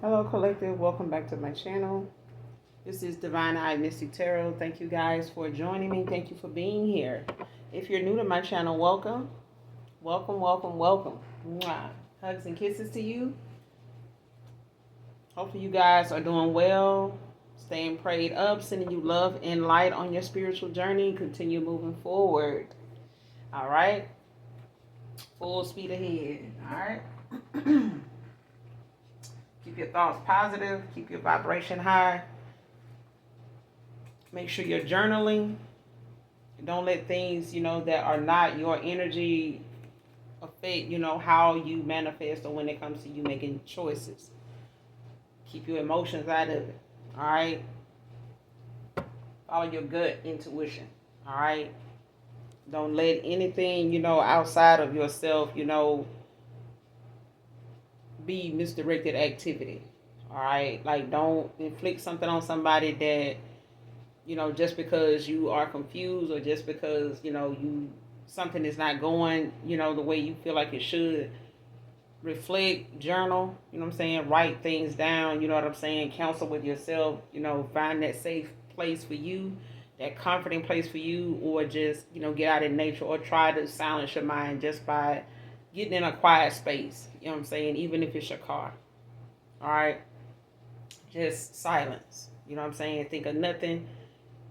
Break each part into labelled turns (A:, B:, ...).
A: Hello, Collective. Welcome back to my channel. This is Divine Eye Mystic Tarot. Thank you guys for joining me. Thank you for being here. If you're new to my channel, welcome. Welcome, welcome, welcome. Mwah. Hugs and kisses to you. Hopefully you guys are doing well, staying prayed up, sending you love and light on your spiritual journey. Continue moving forward. All right? Full speed ahead. All right? Keep your thoughts positive. Keep your vibration high. Make sure you're journaling. Don't let things, that are not your energy affect, how you manifest or when it comes to you making choices. Keep your emotions out of it. All right? Follow your gut intuition. All right? Don't let anything, outside of yourself, be misdirected activity. All right? Like, don't inflict something on somebody that just because you are confused or just because, something is not going, the way you feel like it should. Reflect, journal, what I'm saying? Write things down, you know what I'm saying? Counsel with yourself, find that safe place for you, that comforting place for you, or just, get out in nature or try to silence your mind just by getting in a quiet space, you know what I'm saying? Even if it's your car. All right? Just silence, you know what I'm saying? Think of nothing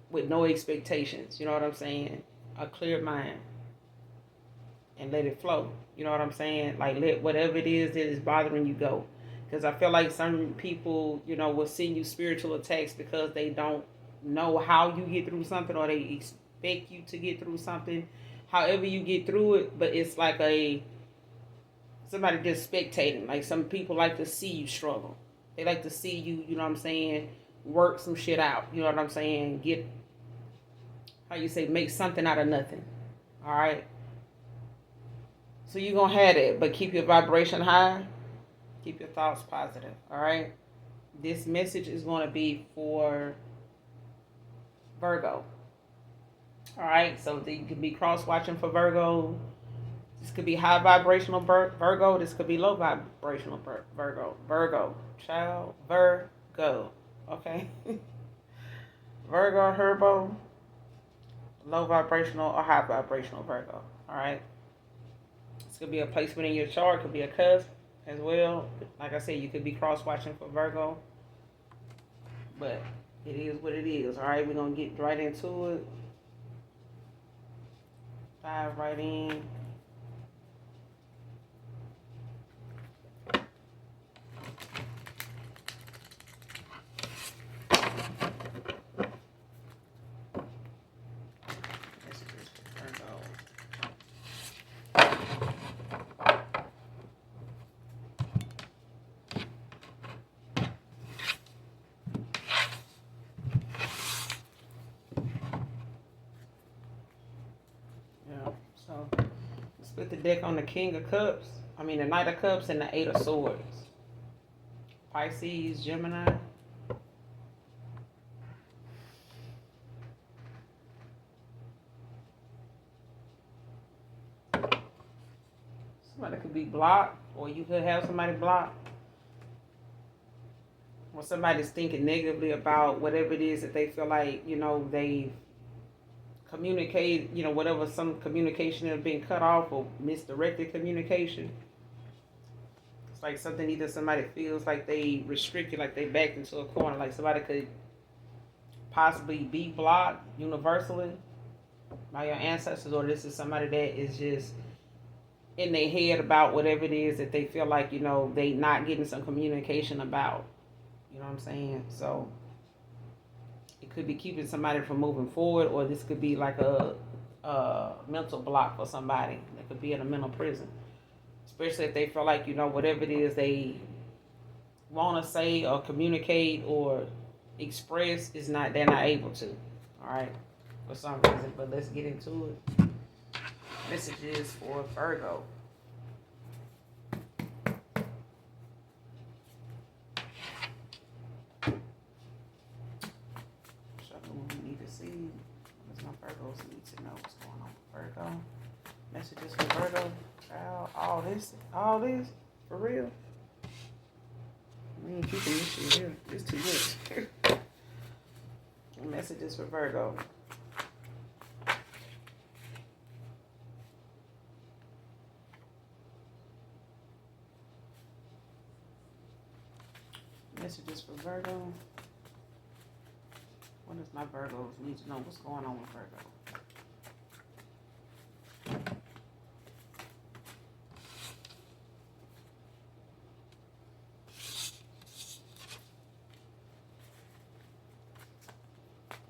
A: with no expectations, you know what I'm saying? A clear mind and let it flow, you know what I'm saying? Like, let whatever it is that is bothering you go. Because I feel like some people, will send you spiritual attacks because they don't know how you get through something or they expect you to get through something. However you get through it, but it's like somebody just spectating. Like, some people like to see you struggle. They like to see you, you know what I'm saying, work some shit out. You know what I'm saying? Get, make something out of nothing. All right? So you're going to have it, but keep your vibration high. Keep your thoughts positive. All right? This message is going to be for Virgo. All right? So you can be cross-watching for Virgo. This could be high vibrational Virgo. This could be low vibrational Virgo. Virgo. Child. Virgo. Okay? Virgo, Herbo. Low vibrational or high vibrational Virgo. All right? This could be a placement in your chart. Could be a cusp as well. Like I said, you could be cross-watching for Virgo. But it is what it is. All right? We're going to get right into it. Dive right in. So split the deck on the King of Cups. The Knight of Cups and the Eight of Swords. Pisces, Gemini. Somebody could be blocked, or you could have somebody blocked. Or somebody's thinking negatively about whatever it is that they feel like, they communicate, whatever, some communication has been cut off or misdirected communication. It's like something either somebody feels like they restricted, like they backed into a corner, like somebody could possibly be blocked universally by your ancestors, or this is somebody that is just in their head about whatever it is that they feel like, they not getting some communication about. You know what I'm saying? So it could be keeping somebody from moving forward, or this could be like a mental block for somebody that could be in a mental prison. Especially if they feel like, whatever it is they want to say or communicate or express they're not able to. All right? For some reason. But let's get into it. Messages for Virgo. We need to see. What does my Virgos need to know what's going on with Virgo? Messages for Virgo. Child, all this, for real. ain't keeping this shit here. It's too much. Messages for Virgo. Messages for Virgo. What does my Virgos need to know? What's going on with Virgo?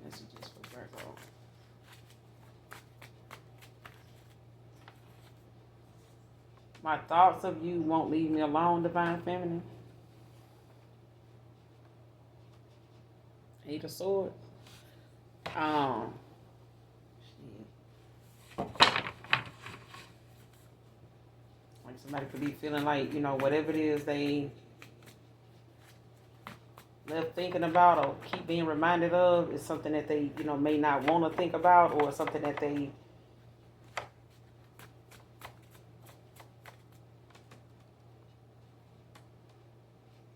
A: Messages for Virgo. My thoughts of you won't leave me alone, Divine Feminine. Eight of Swords. Shit. Like somebody could be feeling like, whatever it is they left thinking about or keep being reminded of is something that they, may not want to think about, or something that they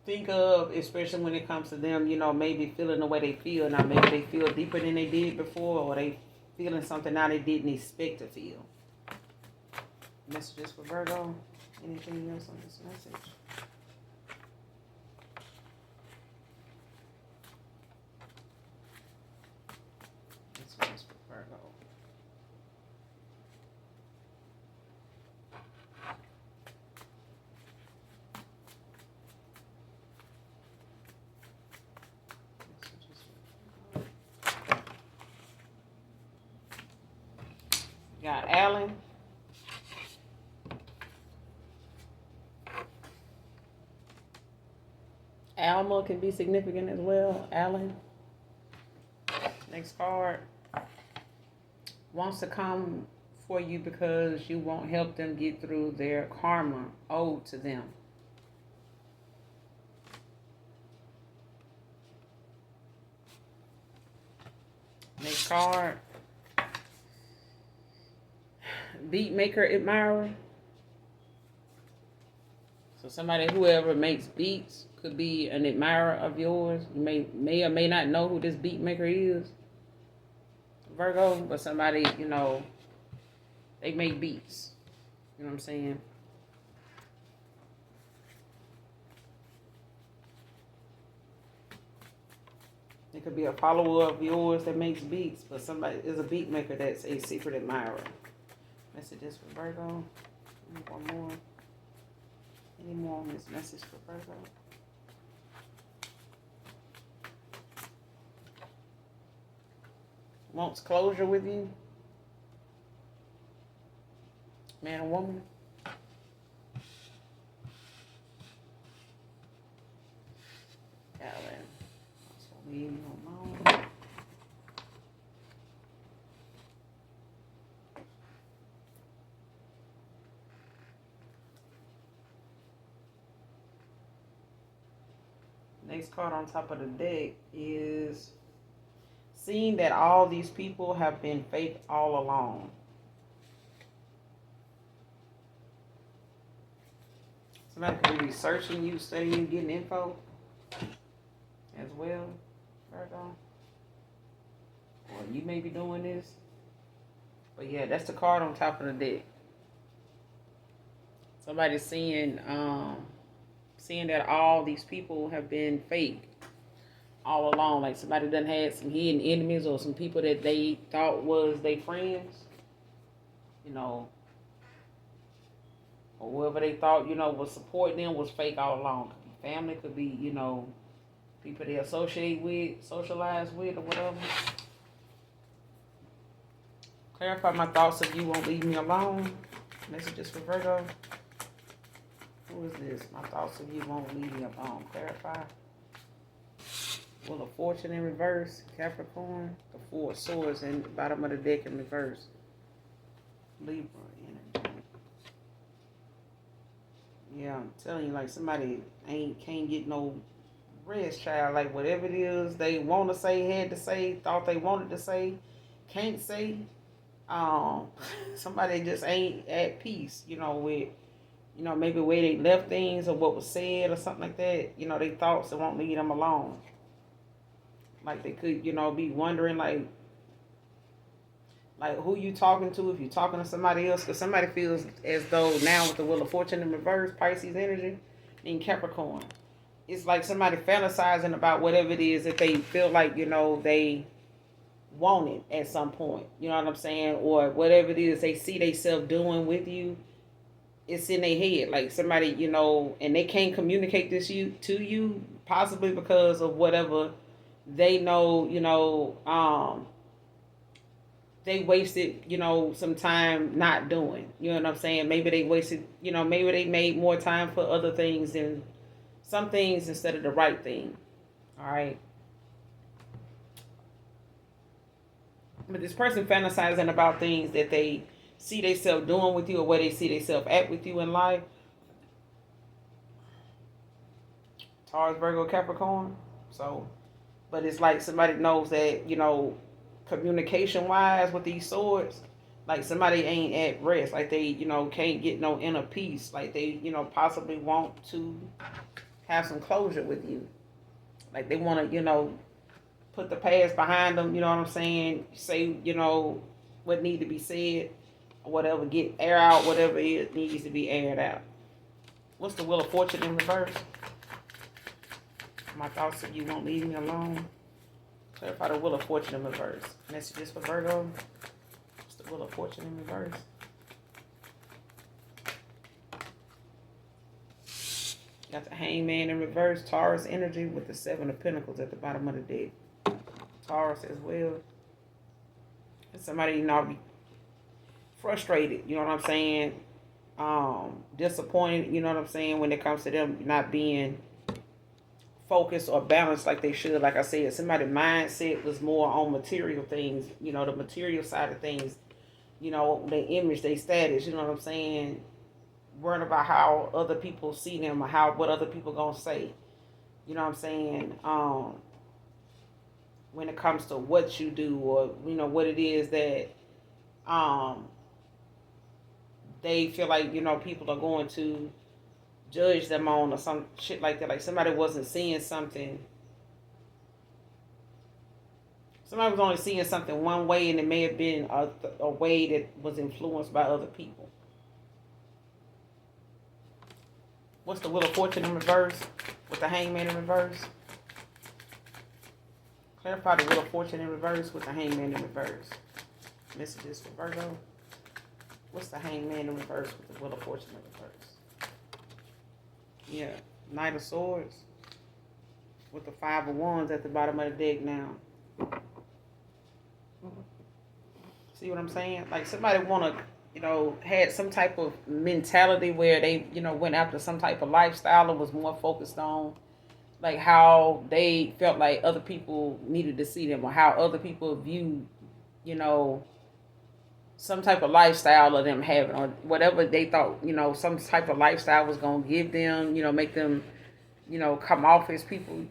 A: think of, especially when it comes to them, maybe feeling the way they feel now. Maybe they feel deeper than they did before, or they feeling something now they didn't expect to feel. Messages for Virgo. Anything else on this message? Messages for Virgo. Got Alan. Alma can be significant as well. Alan. Next card. Wants to come for you because you won't help them get through their karma owed to them. Next card. Beat maker admirer. So somebody, whoever makes beats, could be an admirer of yours. You may or may not know who this beat maker is, Virgo, but somebody, they make beats. You know what I'm saying? It could be a follower of yours that makes beats, but somebody is a beat maker that's a secret admirer. Messages for Virgo. One more. Any more on this message for Virgo? Wants closure with you. Man or woman. Alan. So leave me alone. Next card on top of the deck is seeing that all these people have been fake all along. Somebody could be researching you, studying you, getting info as well, Virgo. Or you may be doing this. But yeah, that's the card on top of the deck. Somebody's seeing that all these people have been fake all along. Like somebody done had some hidden enemies or some people that they thought was their friends, or whoever they thought, was supporting them was fake all along. Could be family, could be, people they associate with, socialize with, or whatever. Clarify my thoughts if you won't leave me alone. Messages for Virgo. Who is this? My thoughts of you won't leave me alone. Clarify. Wheel of Fortune in reverse. Capricorn. The Four of Swords in the bottom of the deck in reverse. Libra energy. Yeah, I'm telling you, like somebody can't get no rest, child. Like whatever it is they want to say, had to say, thought they wanted to say, can't say. Somebody just ain't at peace, with Maybe where they left things or what was said or something like that. They thoughts that won't leave them alone. Like they could, be wondering like who you talking to, if you're talking to somebody else, because somebody feels as though now with the Wheel of Fortune in reverse, Pisces energy, in Capricorn, it's like somebody fantasizing about whatever it is that they feel like, they wanted at some point. You know what I'm saying? Or whatever it is they see themselves doing with you, it's in their head. Like somebody, and they can't communicate this to you, possibly because of whatever they know, they wasted, some time not doing. You know what I'm saying? Maybe they wasted, maybe they made more time for other things than some things instead of the right thing. All right. But this person fantasizing about things that they see themselves doing with you or where they see themselves at with you in life. Taurus, Virgo, Capricorn. So, but it's like somebody knows that, communication wise with these swords, like somebody ain't at rest. Like they, can't get no inner peace. Like they, possibly want to have some closure with you. Like they want to, put the past behind them, you know what I'm saying? Say, what need to be said, or whatever, get air out, whatever it needs to be aired out. What's the Wheel of Fortune in reverse? My thoughts of you won't leave me alone. Clarify the Wheel of Fortune in reverse. Messages for Virgo. What's the Wheel of Fortune in reverse? Got the Hangman in reverse. Taurus energy with the Seven of Pentacles at the bottom of the deck. Taurus as well. And somebody be frustrated, you know what I'm saying? Disappointed, you know what I'm saying, when it comes to them not being focused or balanced like they should. Like I said, somebody's mindset was more on material things, the material side of things, their image, their status, you know what I'm saying? Worrying about how other people see them or what other people gonna say. You know what I'm saying? When it comes to what you do or, what it is that they feel like, people are going to judge them on or some shit like that. Like somebody wasn't seeing something. Somebody was only seeing something one way and it may have been a way that was influenced by other people. What's the Wheel of Fortune in reverse with the Hangman in reverse? Clarify the Wheel of Fortune in reverse with the Hangman in reverse. Messages for Virgo. What's the Hangman in reverse with the Wheel of Fortune in reverse? Yeah, Knight of Swords with the Five of Wands at the bottom of the deck now. See what I'm saying? Like somebody want to, had some type of mentality where they, went after some type of lifestyle and was more focused on like how they felt like other people needed to see them or how other people viewed, some type of lifestyle of them having or whatever they thought, some type of lifestyle was going to give them, make them, come off as people,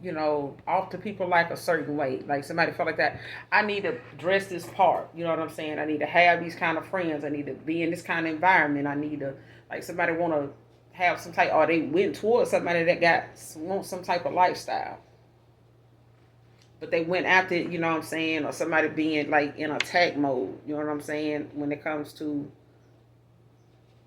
A: off to people like a certain way. Like somebody felt like that. I need to dress this part. You know what I'm saying? I need to have these kind of friends. I need to be in this kind of environment. I need to, like somebody want to have some type, or they went towards somebody that want some type of lifestyle. But they went after it, you know what I'm saying? Or somebody being like in attack mode. You know what I'm saying? When it comes to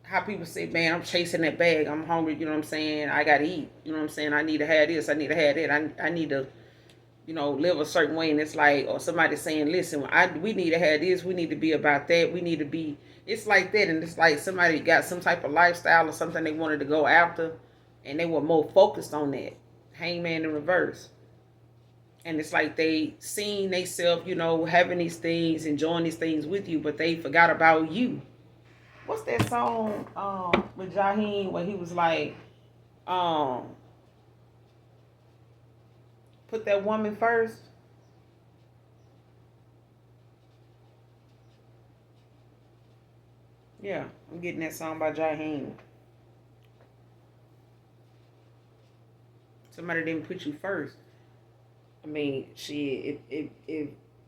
A: how people say, man, I'm chasing that bag. I'm hungry. You know what I'm saying? I got to eat. You know what I'm saying? I need to have this. I need to have that. I need to, live a certain way. And it's like, or somebody saying, listen, we need to have this. We need to be about that. We need to be, it's like that. And it's like somebody got some type of lifestyle or something they wanted to go after. And they were more focused on that. Hangman in reverse. And it's like they seen themselves, having these things, enjoying these things with you, but they forgot about you. What's that song with Jaheim where he was like, put that woman first? Yeah, I'm getting that song by Jaheim. Somebody didn't put you first. I mean,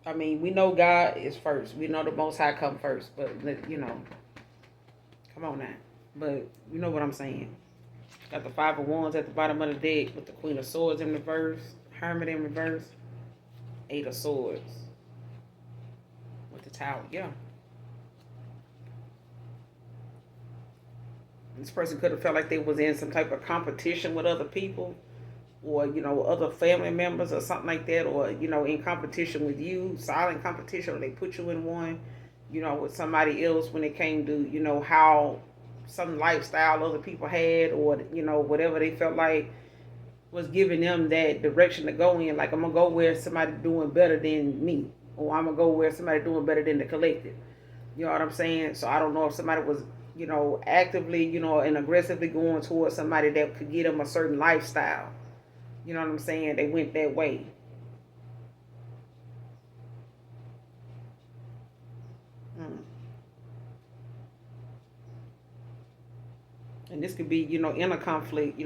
A: I mean, we know God is first. We know the Most High come first, but come on now. But you know what I'm saying. Got the Five of Wands at the bottom of the deck with the Queen of Swords in reverse, Hermit in reverse, Eight of Swords with the Tower. Yeah. This person could have felt like they was in some type of competition with other people, or other family members or something like that, or in competition with you, silent competition, or they put you in one, with somebody else when it came to how some lifestyle other people had, or whatever they felt like was giving them that direction to go in. Like, I'm gonna go where somebody doing better than me, or I'm gonna go where somebody doing better than the collective. You know what I'm saying? So I don't know if somebody was actively and aggressively going towards somebody that could get them a certain lifestyle. You know what I'm saying? They went that way. Mm. And this could be, inner conflict,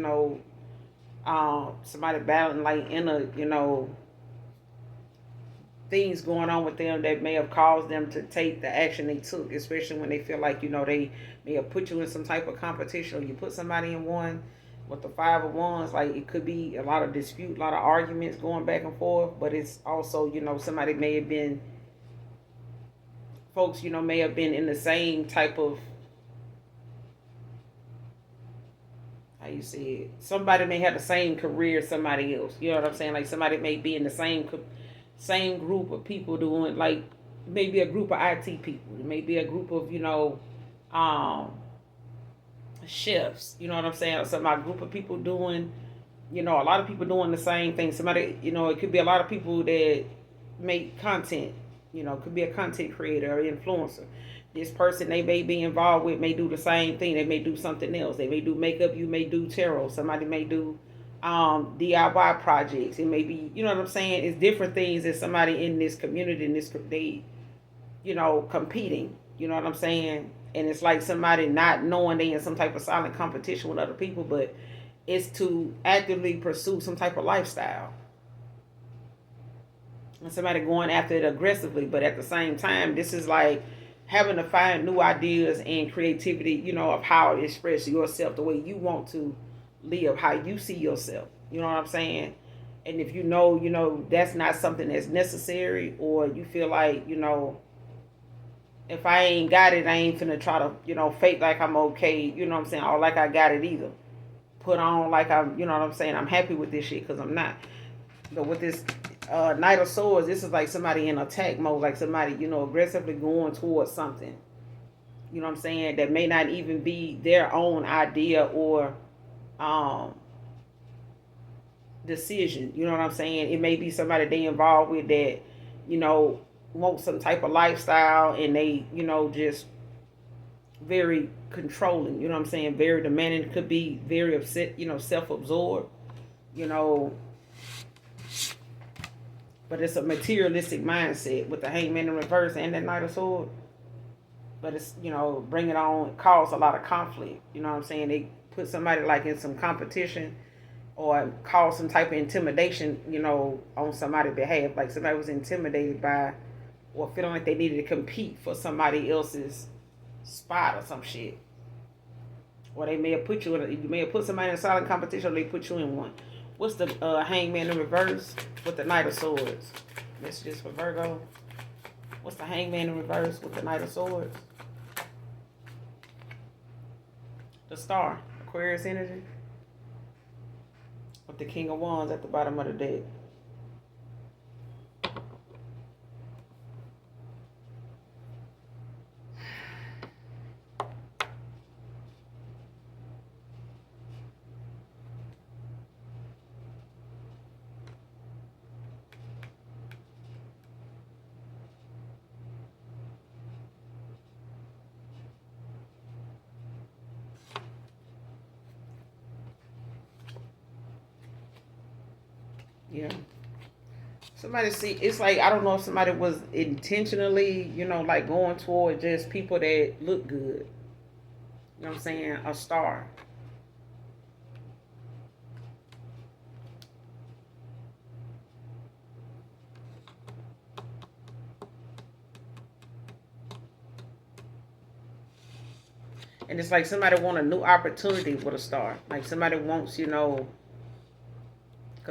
A: somebody battling like inner, things going on with them that may have caused them to take the action they took, especially when they feel like, they may have put you in some type of competition, or you put somebody in one with the Five of Wands. Like, it could be a lot of dispute, a lot of arguments going back and forth, but it's also, somebody may have been, folks, may have been in the same type of, how you say it, somebody may have the same career as somebody else. You know what I'm saying? Like, somebody may be in the same group of people doing, like, maybe a group of IT people. It may be a group of, um, chefs. You know what I'm saying? Or some a group of people doing, a lot of people doing the same thing. Somebody, it could be a lot of people that make content. It could be a content creator or influencer. This person they may be involved with may do the same thing. They may do something else. They may do makeup. You may do tarot. Somebody may do DIY projects. It may be, you know what I'm saying? It's different things that somebody in this community, in this, they, competing. You know what I'm saying? And it's like somebody not knowing they in some type of silent competition with other people, but it's to actively pursue some type of lifestyle. And somebody going after it aggressively, but at the same time, this is like having to find new ideas and creativity, of how to express yourself the way you want to live, how you see yourself. You know what I'm saying? And if that's not something that's necessary, or you feel like, if I ain't got it, I ain't finna try to, fake like I'm okay, you know what I'm saying, or like I got it either. Put on like I'm, you know what I'm saying, I'm happy with this shit, because I'm not. But with this Knight of Swords, this is like somebody in attack mode, like somebody, aggressively going towards something. You know what I'm saying? That may not even be their own idea or um, decision. You know what I'm saying? It may be somebody they involved with that, you know, want some type of lifestyle, and they, just very controlling. You know what I'm saying? Very demanding. Could be very upset. Self-absorbed. You know, but it's a materialistic mindset with the Hangman in reverse and that Knight of Swords. But it's, bring it on, cause a lot of conflict. You know what I'm saying? They put somebody like in some competition, or cause some type of intimidation, on somebody's behalf. Like somebody was intimidated by, or feeling like they needed to compete for somebody else's spot or some shit. Or they may have put you may have put somebody in a silent competition, or they put you in one. What's the Hangman in reverse with the Knight of Swords? Messages for Virgo. What's the Hangman in reverse with the Knight of Swords? The Star, Aquarius energy, with the King of Wands at the bottom of the deck. Yeah. Somebody see, it's like, I don't know if somebody was intentionally, like going toward just people that look good. You know what I'm saying? A star. And it's like somebody want a new opportunity with a star. Like somebody wants, because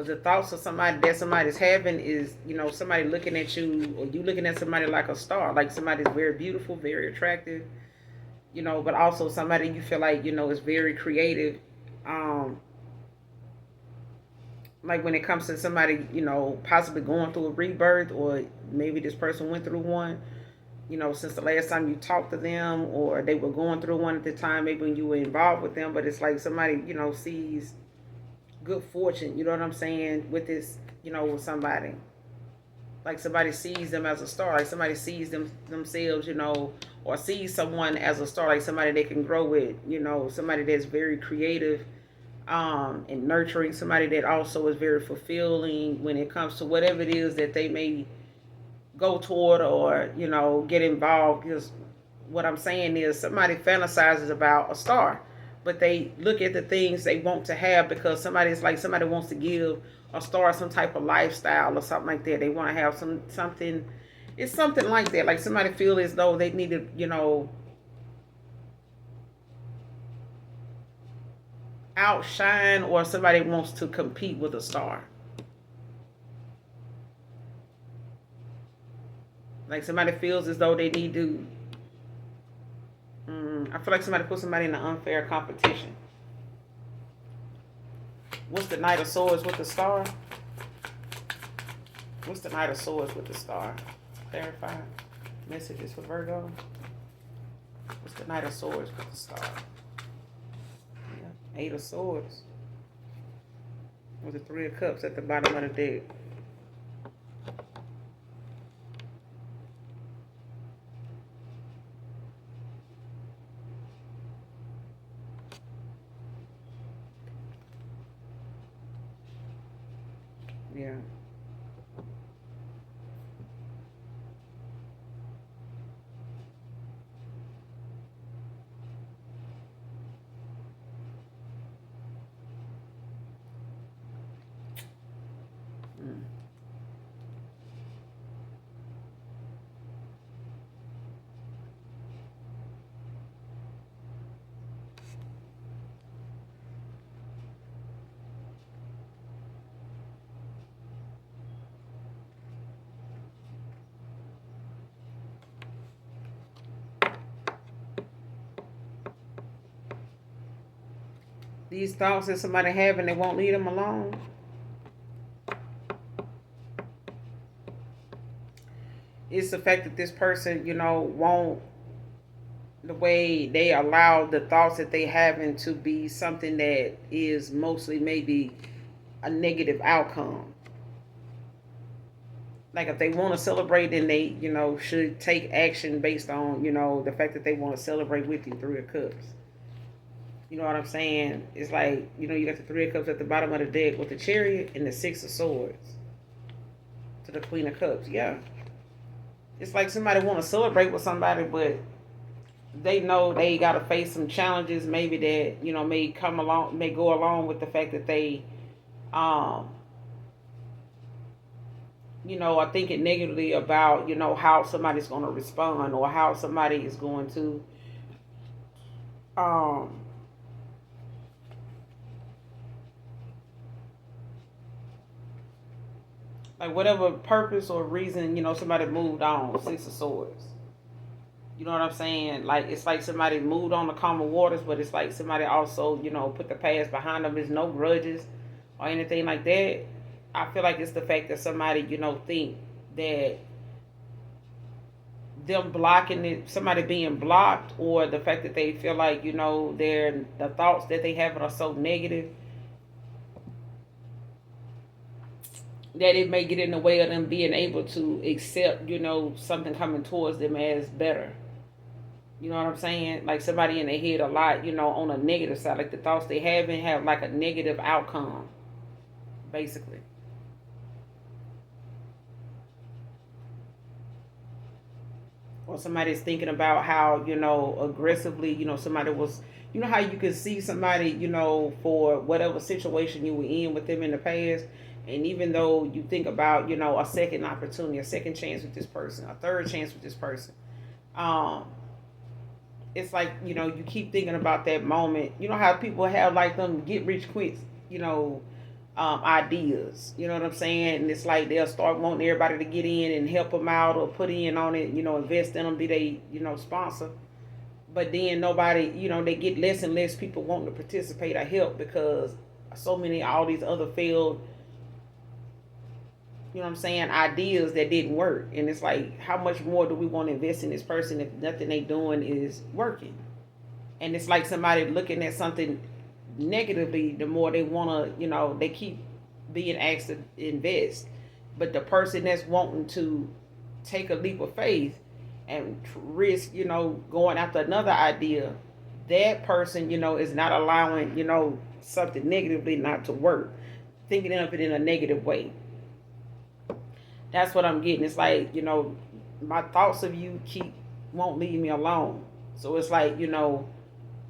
A: the thoughts of somebody that somebody's having is, somebody looking at you, or you looking at somebody like a star, like somebody's very beautiful, very attractive, but also somebody you feel like, is very creative. Um, like when it comes to somebody, possibly going through a rebirth, or maybe this person went through one, since the last time you talked to them, or they were going through one at the time, maybe when you were involved with them, but it's like somebody, sees good fortune, you know what I'm saying, with this, with somebody. Like somebody sees them as a star, like somebody sees themselves, or sees someone as a star, like somebody they can grow with, somebody that's very creative, and nurturing, somebody that also is very fulfilling when it comes to whatever it is that they may go toward, or get involved. Because what I'm saying is somebody fantasizes about a star, but they look at the things they want to have, because somebody wants to give a star some type of lifestyle or something like that. They want to have something. It's something like that. Like somebody feel as though they need to, outshine, or somebody wants to compete with a star. Like somebody feels as though they need to. I feel like somebody put somebody in an unfair competition. What's the Knight of Swords with the star? What's the Knight of Swords with the star? Clarify. Messages for Virgo. What's the Knight of Swords with the star? Yeah. Eight of Swords. With the Three of Cups at the bottom of the deck. Yeah. Mm. These thoughts that somebody have and they won't leave them alone. It's the fact that this person, won't, the way they allow the thoughts that they having to be something that is mostly maybe a negative outcome. Like if they want to celebrate, then they, should take action based on, the fact that they want to celebrate with you. Three of Cups. You know what I'm saying? It's like, you got the Three of Cups at the bottom of the deck with the Chariot and the Six of Swords to the Queen of Cups. Yeah. It's like somebody want to celebrate with somebody, but they know they got to face some challenges, maybe that, may go along with the fact that they, um, are thinking negatively about, how somebody's going to respond, or how somebody is going to, um, like whatever purpose or reason, somebody moved on. Six of Swords. You know what I'm saying? Like it's like somebody moved on to calmer waters, but it's like somebody also, put the past behind them. There's no grudges or anything like that. I feel like it's the fact that somebody, think that them blocking it, somebody being blocked, or the fact that they feel like, the thoughts that they have are so negative that it may get in the way of them being able to accept, something coming towards them as better. You know what I'm saying? Like somebody in their head a lot, on a negative side. Like the thoughts they have like a negative outcome, basically. Or somebody's thinking about how, aggressively, somebody was, how you can see somebody, for whatever situation you were in with them in the past. And even though you think about, a second opportunity, a second chance with this person, a third chance with this person, um, it's like, you keep thinking about that moment. You know how people have like them get rich quick, you know, ideas. You know what I'm saying? And it's like they'll start wanting everybody to get in and help them out or put in on it. Invest in them, be they sponsor. But then nobody, they get less and less people wanting to participate or help because so many all these other failed, ideas that didn't work. And it's like, how much more do we want to invest in this person if nothing they doing is working? And it's like somebody looking at something negatively, the more they want to, they keep being asked to invest. But the person that's wanting to take a leap of faith and risk, going after another idea, that person, is not allowing, something negatively not to work, thinking of it in a negative way. That's what I'm getting. It's like, my thoughts of you won't leave me alone. So it's like,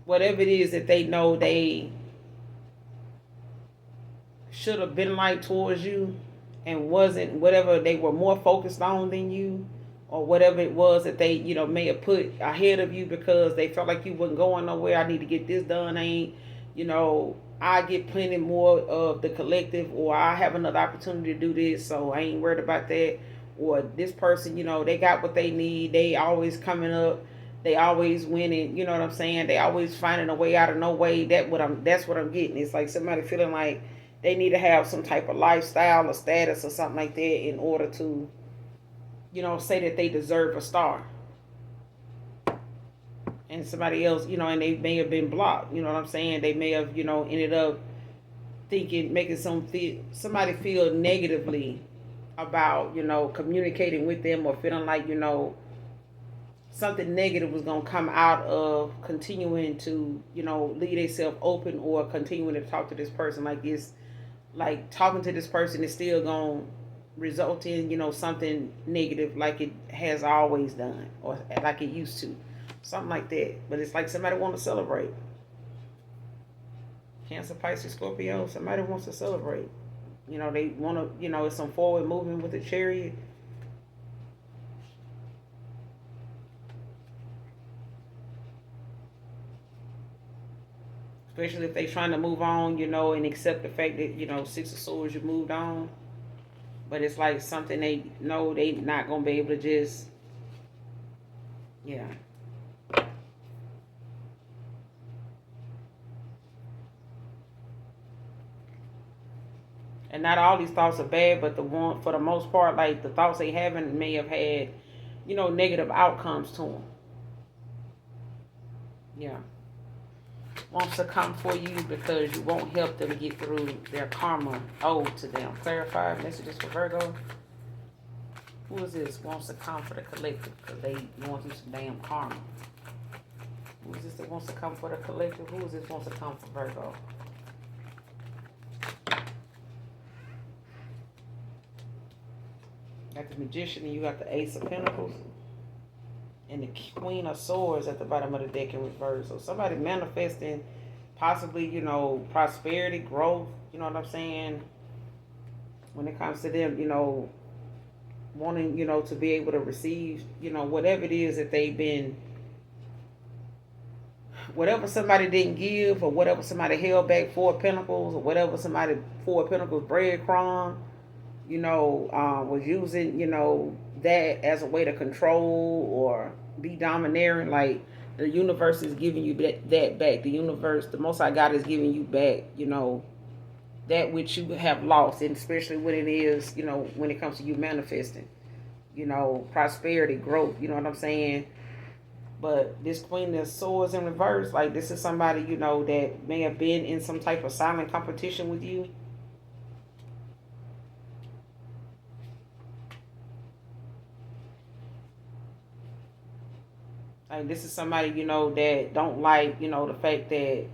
A: whatever it is that they know they should have been like towards you and wasn't, whatever they were more focused on than you, or whatever it was that they, may have put ahead of you because they felt like you wasn't going nowhere. I need to get this done. I ain't, I get plenty more of the collective, or I have another opportunity to do this, so I ain't worried about that. Or this person, they got what they need. They always coming up. They always winning. You know what I'm saying? They always finding a way out of no way. That's what I'm getting. It's like somebody feeling like they need to have some type of lifestyle or status or something like that in order to, say that they deserve a star. And somebody else, and they may have been blocked. You know what I'm saying? They may have, ended up thinking, making somebody feel negatively about, communicating with them, or feeling like, something negative was gonna come out of continuing to, leave themselves open, or continuing to talk to this person. Like this, like talking to this person is still gonna result in, something negative, like it has always done, or like it used to. Something like that. But it's like somebody want to celebrate. Cancer, Pisces, Scorpio, somebody wants to celebrate. They want to, it's some forward movement with the Chariot. Especially if they trying to move on, and accept the fact that, Six of Swords, you moved on. But it's like something they know they not going to be able to just, yeah. And not all these thoughts are bad, but the one, for the most part, like the thoughts they haven't may have had, negative outcomes to them. Yeah. Wants to come for you because you won't help them get through their karma owed to them. Clarify messages for Virgo. Who is this? Wants to come for the collective because they going through some damn karma. Who is this that wants to come for the collective? Who is this wants to come for Virgo? Got the Magician, and you got the Ace of Pentacles and the Queen of Swords at the bottom of the deck in reverse. So somebody manifesting possibly, prosperity, growth, you know what I'm saying? When it comes to them, wanting, to be able to receive, whatever it is that they've been, whatever somebody didn't give, or whatever somebody held back, Four of Pentacles, or whatever somebody, Four of Pentacles breadcrumb, was using, that as a way to control or be domineering. Like the universe is giving you that back. The universe, the Most High God is giving you back, that which you have lost, and especially when it is, when it comes to you manifesting, prosperity, growth, you know what I'm saying? But this Queen of Swords in reverse, like this is somebody, that may have been in some type of silent competition with you. Like this is somebody, that don't like, the fact that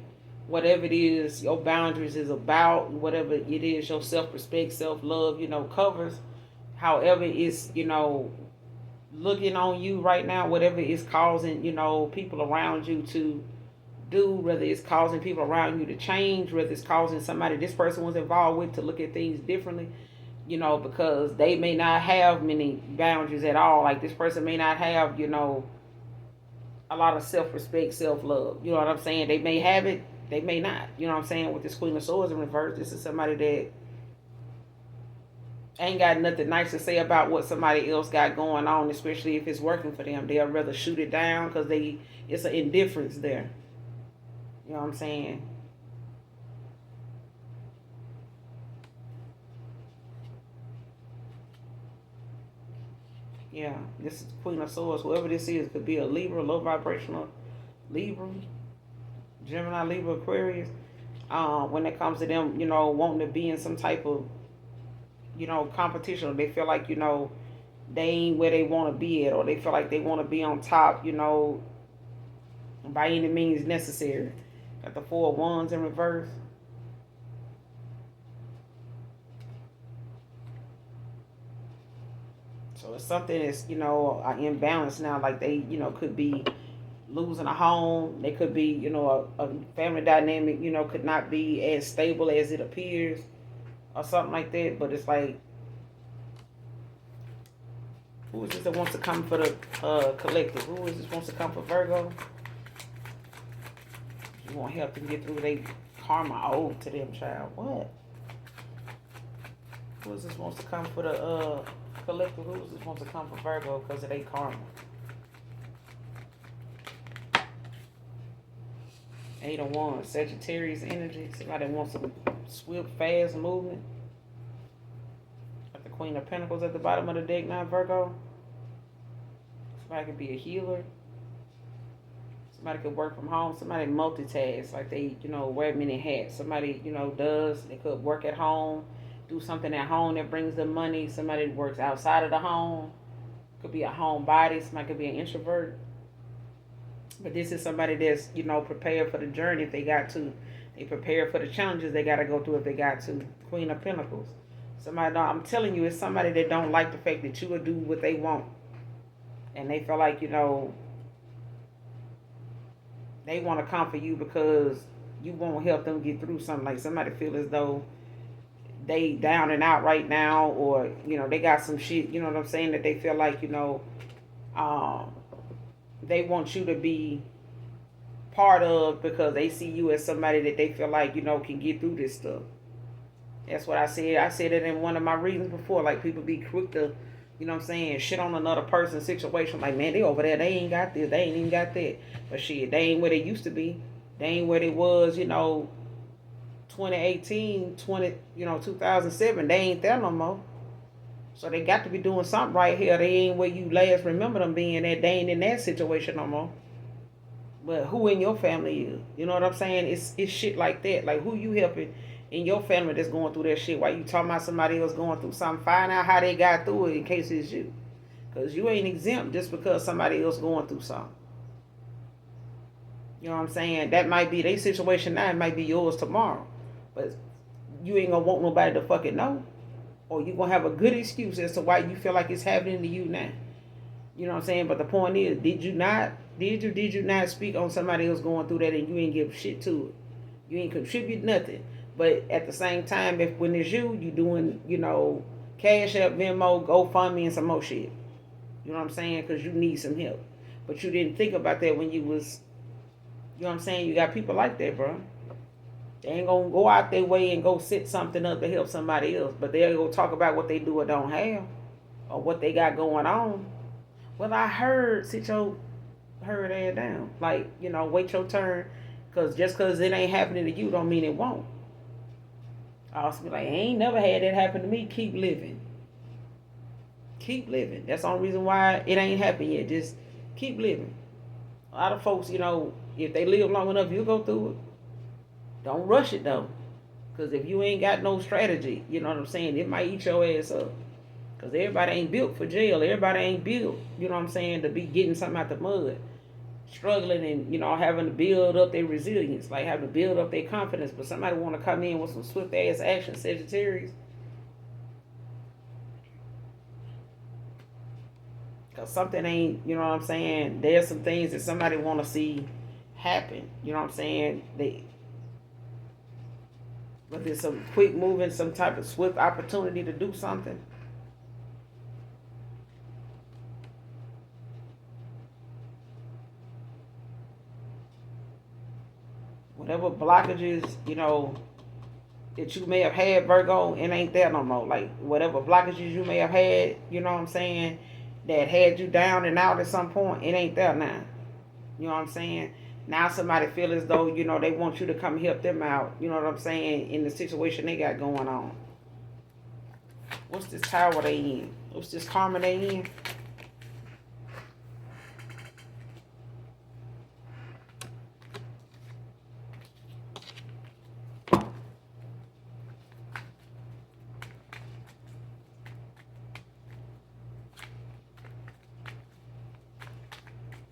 A: whatever it is your boundaries is about, whatever it is your self-respect, self-love, covers. However it's, looking on you right now, whatever is causing, people around you to do, whether it's causing people around you to change, whether it's causing somebody this person was involved with to look at things differently, because they may not have many boundaries at all. Like this person may not have, a lot of self-respect, self-love. You know what I'm saying? They may have it, they may not. You know what I'm saying? With this Queen of Swords in reverse, this is somebody that ain't got nothing nice to say about what somebody else got going on, especially if it's working for them. They'll rather shoot it down because it's an indifference there. You know what I'm saying? Yeah, this is Queen of Swords. Whoever this is could be a Libra, low vibrational Libra, Gemini, Libra, Aquarius. When it comes to them, wanting to be in some type of, competition, or they feel like, they ain't where they want to be at, or they feel like they want to be on top, by any means necessary. Got the Four of Wands in reverse. So it's something that's, imbalanced now. Like they, could be losing a home. They could be, a family dynamic, could not be as stable as it appears or something like that. But it's like, who is this that wants to come for the collective? Who is this wants to come for Virgo? You want to help them get through their karma owed to them, child. What? Who is this wants to come for the collective? Who is this wants to come for Virgo because of their karma? Eight of Wands, Sagittarius energy. Somebody wants some swift, fast movement. Got the Queen of Pentacles at the bottom of the deck now, Virgo. Somebody could be a healer. Somebody could work from home. Somebody multitask, like they, wear many hats. Somebody, does. They could work at home, do something at home that brings them money. Somebody that works outside of the home. Could be a homebody. Somebody could be an introvert. But this is somebody that's, prepared for the journey if they got to. They prepared for the challenges they got to go through if they got to. Queen of Pentacles. I'm telling you, it's somebody that don't like the fact that you will do what they want. And they feel like, they want to come for you because you won't help them get through something. Like somebody feel as though they down and out right now, or, they got some shit, you know what I'm saying, that they feel like, they want you to be part of because they see you as somebody that they feel like, can get through this stuff. That's what I said. I said it in one of my readings before. Like, people be quick to, shit on another person's situation. Like, man, they over there. They ain't got this. They ain't even got that. But shit, they ain't where they used to be. They ain't where they was, 2018, 2007. They ain't there no more. So they got to be doing something right here. They ain't where you last remember them being at. They ain't in that situation no more. But who in your family is? You know what I'm saying? It's shit like that. Like, who you helping in your family that's going through that shit? Why you talking about somebody else going through something? Find out how they got through it in case it's you. Because you ain't exempt just because somebody else going through something. You know what I'm saying? That might be their situation now. It might be yours tomorrow. But you ain't going to want nobody to fucking know. Or you going to have a good excuse as to why you feel like it's happening to you now. You know what I'm saying? But the point is, did you not speak on somebody else going through that and you ain't give shit to it? You ain't contribute nothing. But at the same time, when it's you doing, Cash App, Venmo, GoFundMe, and some more shit. You know what I'm saying? Because you need some help. But you didn't think about that when you was, you know what I'm saying? You got people like that, bro. They ain't going to go out their way and go set something up to help somebody else. But they'll go talk about what they do or don't have. Or what they got going on. Well, I heard, sit your heard ass down. Like, wait your turn. Because just because it ain't happening to you don't mean it won't. I also be like, I ain't never had that happen to me. Keep living. Keep living. That's the only reason why it ain't happened yet. Just keep living. A lot of folks, if they live long enough, you'll go through it. Don't rush it, though. Because if you ain't got no strategy, you know what I'm saying, it might eat your ass up. Because everybody ain't built for jail. Everybody ain't built, you know what I'm saying, to be getting something out the mud. Struggling and, having to build up their resilience. Like, having to build up their confidence. But somebody want to come in with some swift-ass action, Sagittarius. Because something ain't, you know what I'm saying, there's some things that somebody want to see happen. You know what I'm saying? But there's some quick moving, some type of swift opportunity to do something. whatever blockages, that you may have had, Virgo, it ain't there no more. Like, whatever blockages you may have had, you know what I'm saying, that had you down and out at some point, it ain't there now. You know what I'm saying? Now somebody feel as though, they want you to come help them out, you know what I'm saying, in the situation they got going on. What's this tower they in? What's this karma they in?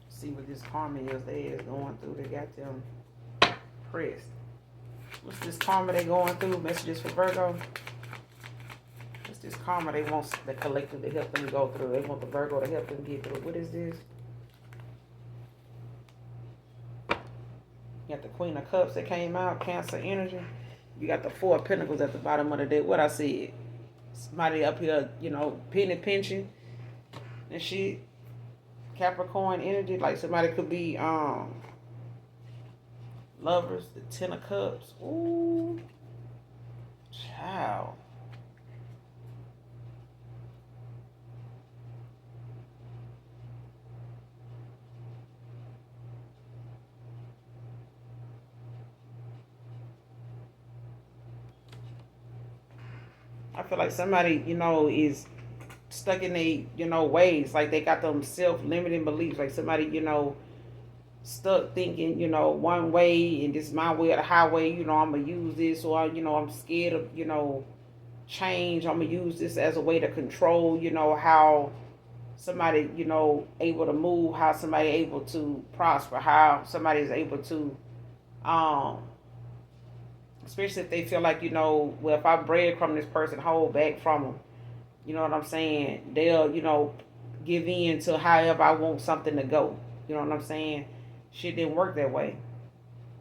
A: See what this karma is they is going through. They got them pressed. What's this karma they going through? Messages for Virgo. What's this karma they want the collective to help them go through? They want the Virgo to help them get through. What is this? You got the Queen of Cups that came out, Cancer energy. You got the Four of Pentacles at the bottom of the deck. What I said. Somebody up here, penny pinching and shit. Capricorn energy, like somebody could be lovers, the Ten of Cups. Ooh, child. I feel like somebody, is stuck in their, ways. Like they got them self-limiting beliefs. Like somebody, stuck thinking, one way and this is my way or the highway, I'm going to use this, or, I'm scared of, change. I'm going to use this as a way to control, how somebody, able to move, how somebody able to prosper, how somebody is able to, especially if they feel like, well, if I breadcrumb this person, hold back from them, you know what I'm saying? They'll, give in to however I want something to go. You know what I'm saying? Shit didn't work that way.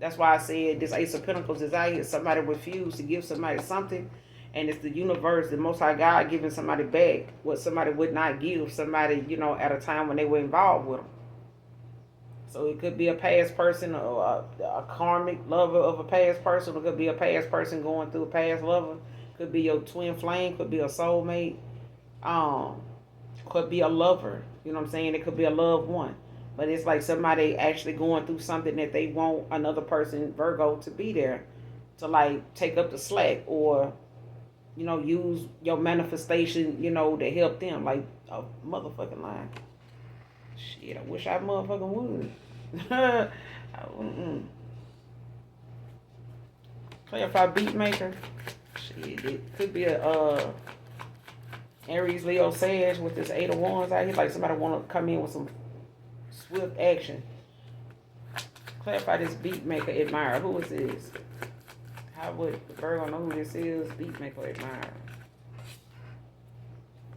A: That's why I said this Ace of Pentacles is out here. Somebody refused to give somebody something. And it's the universe, the Most High God, giving somebody back what somebody would not give somebody, at a time when they were involved with them. So it could be a past person or a karmic lover of a past person. It could be a past person going through a past lover. Could be your twin flame. Could be a soulmate. Could be a lover. You know what I'm saying? It could be a loved one. But it's like somebody actually going through something that they want another person, Virgo, to be there. To like take up the slack or, use your manifestation, to help them. Like a motherfucking line. Shit, I wish I motherfucking would. Clarify beat maker. Shit, it could be a Aries, Leo, Sag with this Eight of Wands out here. Like somebody want to come in with some swift action. Clarify this beat maker admirer. Who is this? How would the Virgo know who this is? Beat maker admirer.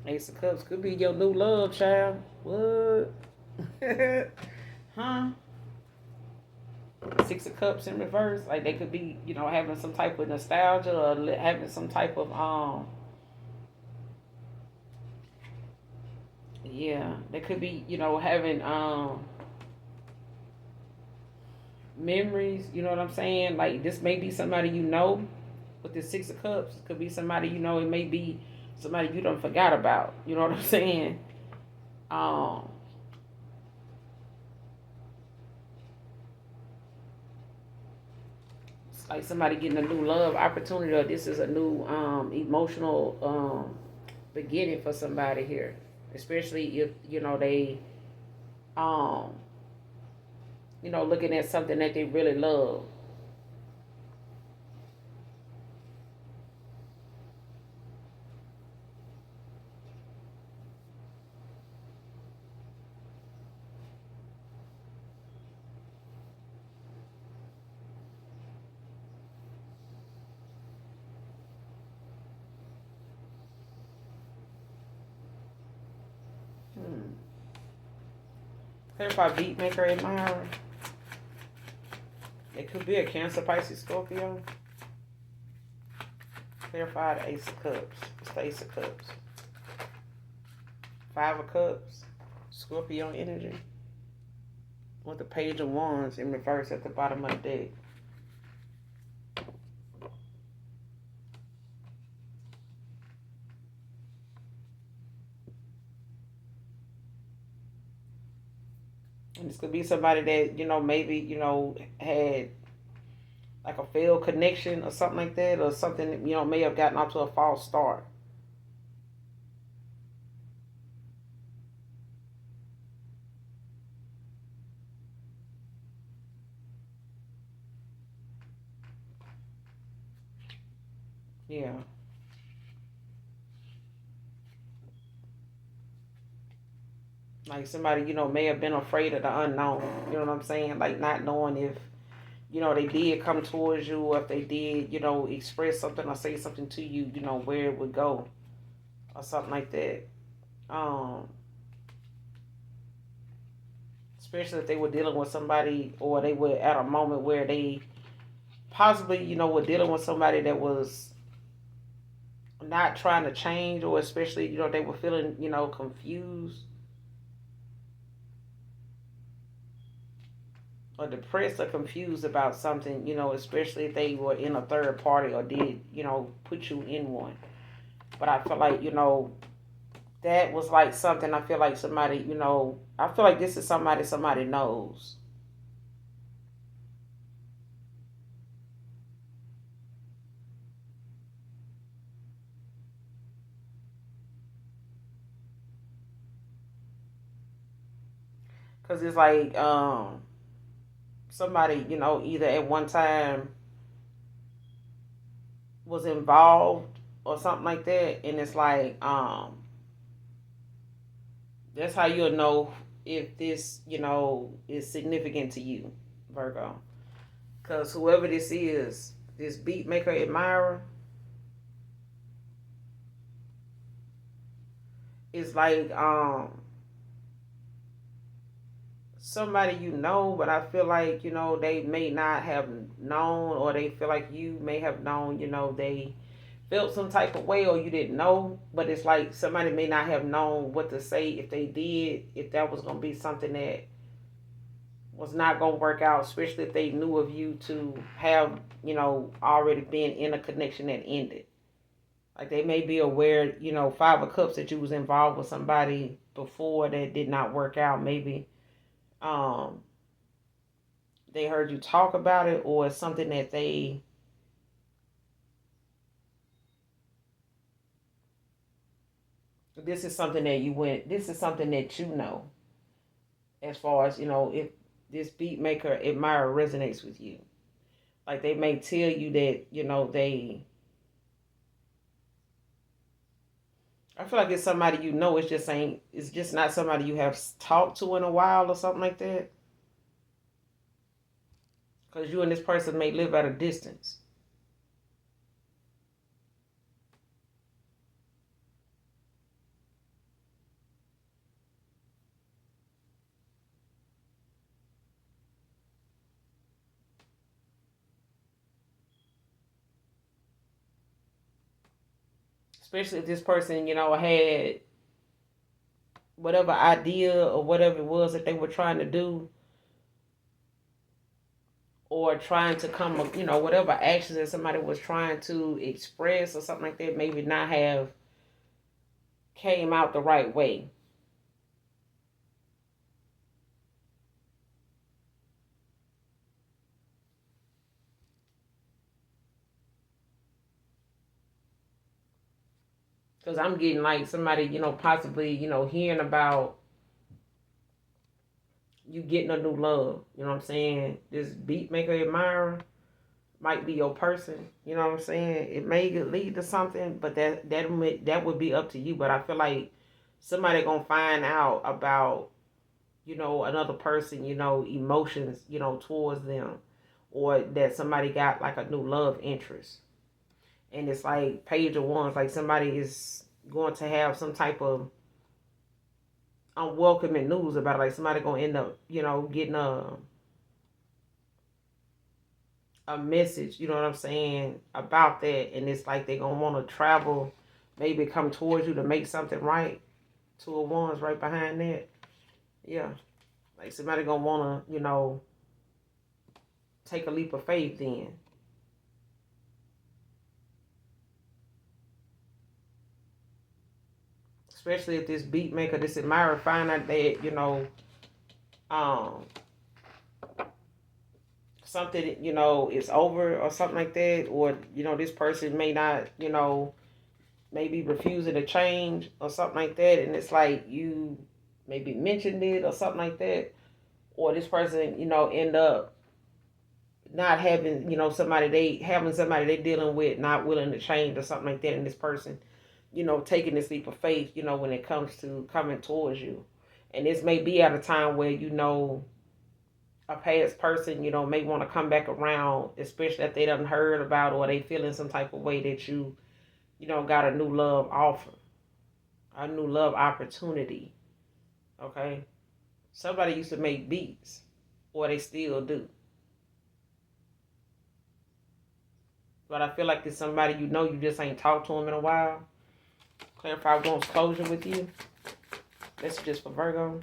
A: Ace of Cups could be your new love child. What? Huh? Six of Cups in reverse. Like they could be, having some type of nostalgia or having some type of yeah, they could be, having memories, you know what I'm saying? Like this may be somebody with the Six of Cups. It could be somebody, it may be somebody you don't forgot about. You know what I'm saying? It's like somebody getting a new love opportunity, or this is a new emotional beginning for somebody here. Especially if, they looking at something that they really love. Clarify beat maker admirer. It could be a Cancer, Pisces, Scorpio. Clarify the Ace of Cups. It's the Ace of Cups. Five of Cups. Scorpio energy. With the Page of Wands in reverse at the bottom of the deck. And this could be somebody that, maybe, had like a failed connection or something like that, or something that, may have gotten off to a false start. Yeah. Like somebody, may have been afraid of the unknown. You know what I'm saying? Like not knowing if, they did come towards you, or if they did, express something or say something to you, where it would go or something like that. Um, Especially if they were dealing with somebody, or they were at a moment where they possibly, were dealing with somebody that was not trying to change, or especially, they were feeling, confused or depressed or confused about something, especially if they were in a third party or did, put you in one. But I feel like, that was like something I feel like somebody, I feel like this is somebody knows. Because it's like somebody, either at one time was involved or something like that. And it's like, that's how you'll know if this, is significant to you, Virgo. Because whoever this is, this beat maker admirer, is like somebody but I feel like, they may not have known, or they feel like you may have known, they felt some type of way, or you didn't know, but it's like somebody may not have known what to say if they did, if that was going to be something that was not going to work out, especially if they knew of you to have, already been in a connection that ended. Like they may be aware, Five of Cups, that you was involved with somebody before that did not work out. Maybe um, they heard you talk about it, or it's something that this is something that this is something that as far as, if this beat maker admirer resonates with you. Like they may tell you that, I feel like it's somebody it's just not somebody you have talked to in a while or something like that. Because you and this person may live at a distance. Especially if this person, had whatever idea or whatever it was that they were trying to do, or trying to come, whatever actions that somebody was trying to express or something like that, maybe not have came out the right way. Because I'm getting like somebody, possibly, hearing about you getting a new love. You know what I'm saying? This beat maker admirer might be your person. You know what I'm saying? It may lead to something, but that would be up to you. But I feel like somebody gonna find out about, another person, emotions, towards them, or that somebody got like a new love interest. And it's like Page of Wands, like somebody is going to have some type of unwelcoming news about it. Like somebody gonna end up, getting a message, you know what I'm saying, about that, and it's like they gonna want to travel, maybe come towards you to make something right. Two of Wands right behind that. Yeah, like somebody gonna want to, take a leap of faith then. Especially if this beat maker, this admirer, find out that, um something, is over or something like that, or this person may not, maybe refusing to change or something like that, and it's like you maybe mentioned it or something like that, or this person, end up not having, somebody they dealing with not willing to change or something like that, and this person, taking this leap of faith, when it comes to coming towards you. And this may be at a time where, a past person, may want to come back around, especially if they done heard about or they feeling some type of way that you got a new love offer, a new love opportunity. Okay? Somebody used to make beats, or they still do. But I feel like it's somebody you just ain't talked to them in a while. Clarify wants closure with you. Messages for Virgo.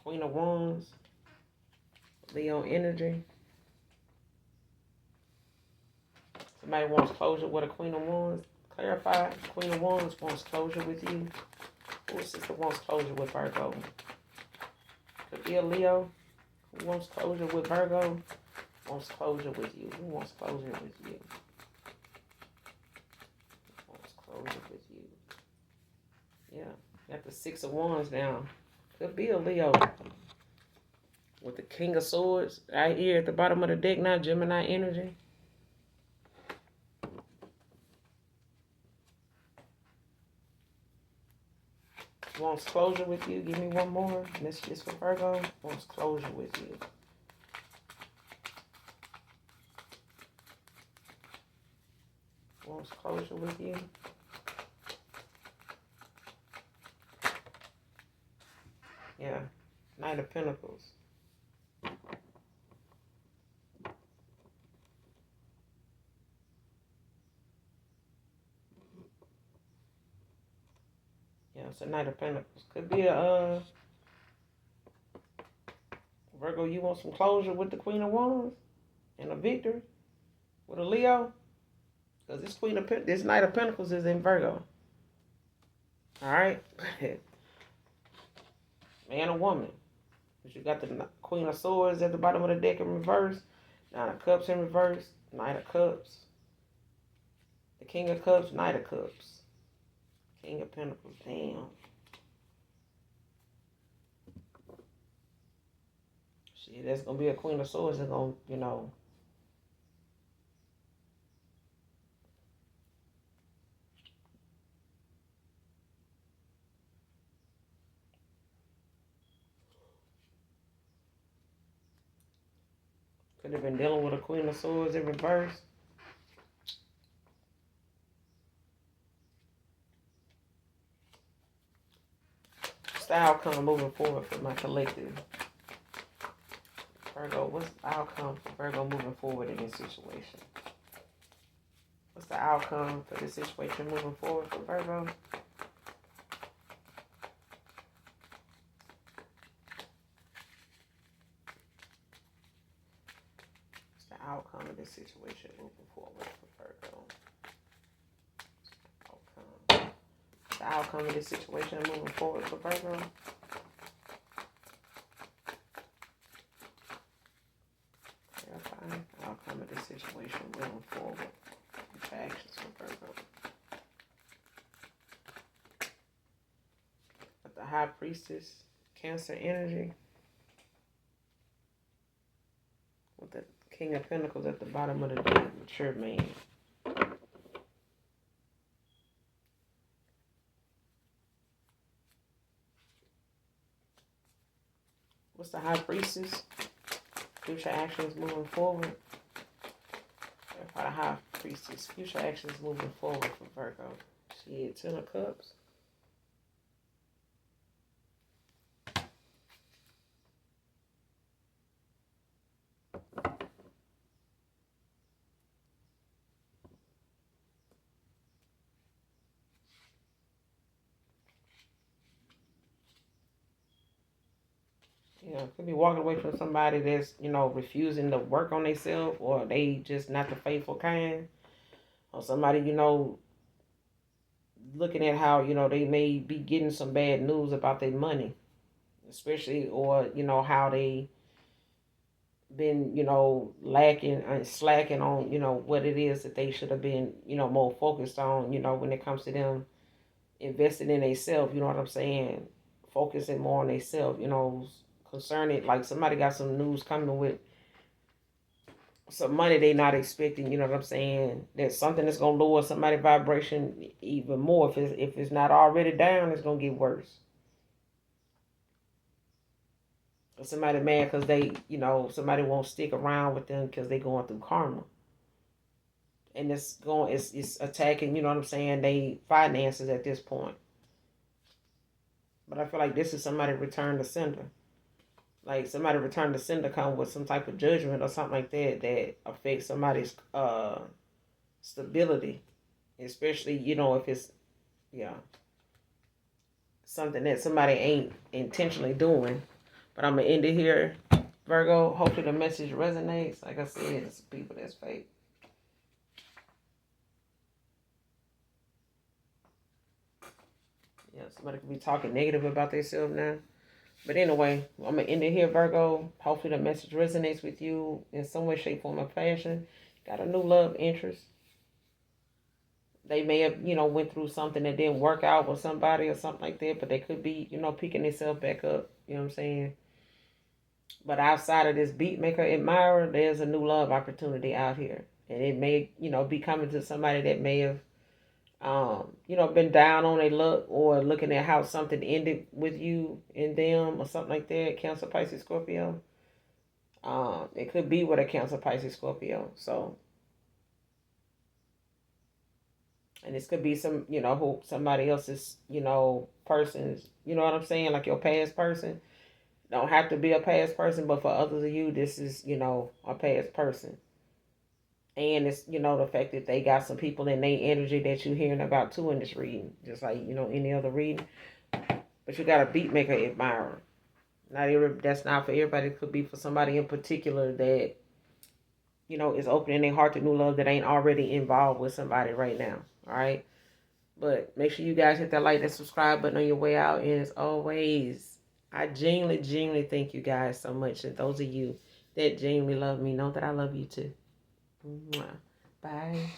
A: Queen of Wands. Leo energy. Somebody wants closure with a Queen of Wands. Clarify. Queen of Wands wants closure with you. Who sister wants closure with Virgo? Could be a Leo. Who wants closure with Virgo? Wants closure with you. Who wants closure with you? Wants closure with you. Yeah. Got the Six of Wands now. Could be a Leo. With the King of Swords right here at the bottom of the deck now, Gemini energy. Wants closure with you. Give me one more. Messages for Virgo. Wants closure with you. Wants closure with you. Yeah. Knight of Pentacles. Yeah, it's a Knight of Pentacles. Could be a Virgo, you want some closure with the Queen of Wands and a victory with a Leo? Because this Knight of Pentacles is in Virgo. Alright? Man or woman. But you got the Queen of Swords at the bottom of the deck in reverse. Nine of Cups in reverse. Knight of Cups. The King of Cups. Knight of Cups. King of Pentacles. Damn. Shit, that's going to be a Queen of Swords. That's going to, could have been dealing with a Queen of Swords in reverse. What's the outcome moving forward for my collective? Virgo, what's the outcome for Virgo moving forward in this situation? What's the outcome for this situation moving forward for Virgo? What's the outcome of this situation moving forward for Virgo? Outcome. The outcome of this situation moving forward for Virgo? Outcome of this situation moving forward. Future actions for Virgo. But the High Priestess, Cancer energy. With the King of Pentacles at the bottom of the deck, mature man. What's the High Priestess? Future actions moving forward. For the High Priestess, future actions moving forward for Virgo. She had 10 of Cups. Could be walking away from somebody that's, refusing to work on themselves, or they just not the faithful kind. Or somebody, looking at how, they may be getting some bad news about their money. especially, or how they been lacking and slacking on what it is that they should have been more focused on when it comes to them investing in themselves. You know what I'm saying? Focusing more on themselves. Concerning, like, somebody got some news coming with some money they not expecting. You know what I'm saying? There's something that's gonna lower somebody's vibration even more. If it's not already down, it's gonna get worse. Somebody mad because somebody won't stick around with them because they going through karma, and it's attacking. You know what I'm saying? They finances at this point. But I feel like this is somebody return to sender. Like, somebody return to sender come with some type of judgment or something like that that affects somebody's stability, especially if it's, yeah, something that somebody ain't intentionally doing. But I'm gonna end it here, Virgo. Hopefully the message resonates. Like I said, it's people that's fake. Yeah, somebody could be talking negative about themselves now. But anyway, I'm gonna end it here, Virgo. Hopefully the message resonates with you in some way, shape, form, or fashion. Got a new love interest. They may have, went through something that didn't work out with somebody or something like that, but they could be, picking themselves back up. You know what I'm saying? But outside of this beat maker admirer, there's a new love opportunity out here. And it may, be coming to somebody that may have been down on their luck, or looking at how something ended with you and them or something like that. Cancer, Pisces, Scorpio. It could be with a Cancer, Pisces, Scorpio. So, and this could be who somebody else's, person's, you know what I'm saying? Like your past person. Don't have to be a past person, but for others of you, this is, a past person. And it's, the fact that they got some people in their energy that you're hearing about too in this reading. Just like, any other reading. But you got a beat maker admirer. That's not for everybody. It could be for somebody in particular that, is opening their heart to new love that ain't already involved with somebody right now. All right. But make sure you guys hit that like and subscribe button on your way out. And as always, I genuinely thank you guys so much. And those of you that genuinely love me, know that I love you too. Mwah. Bye.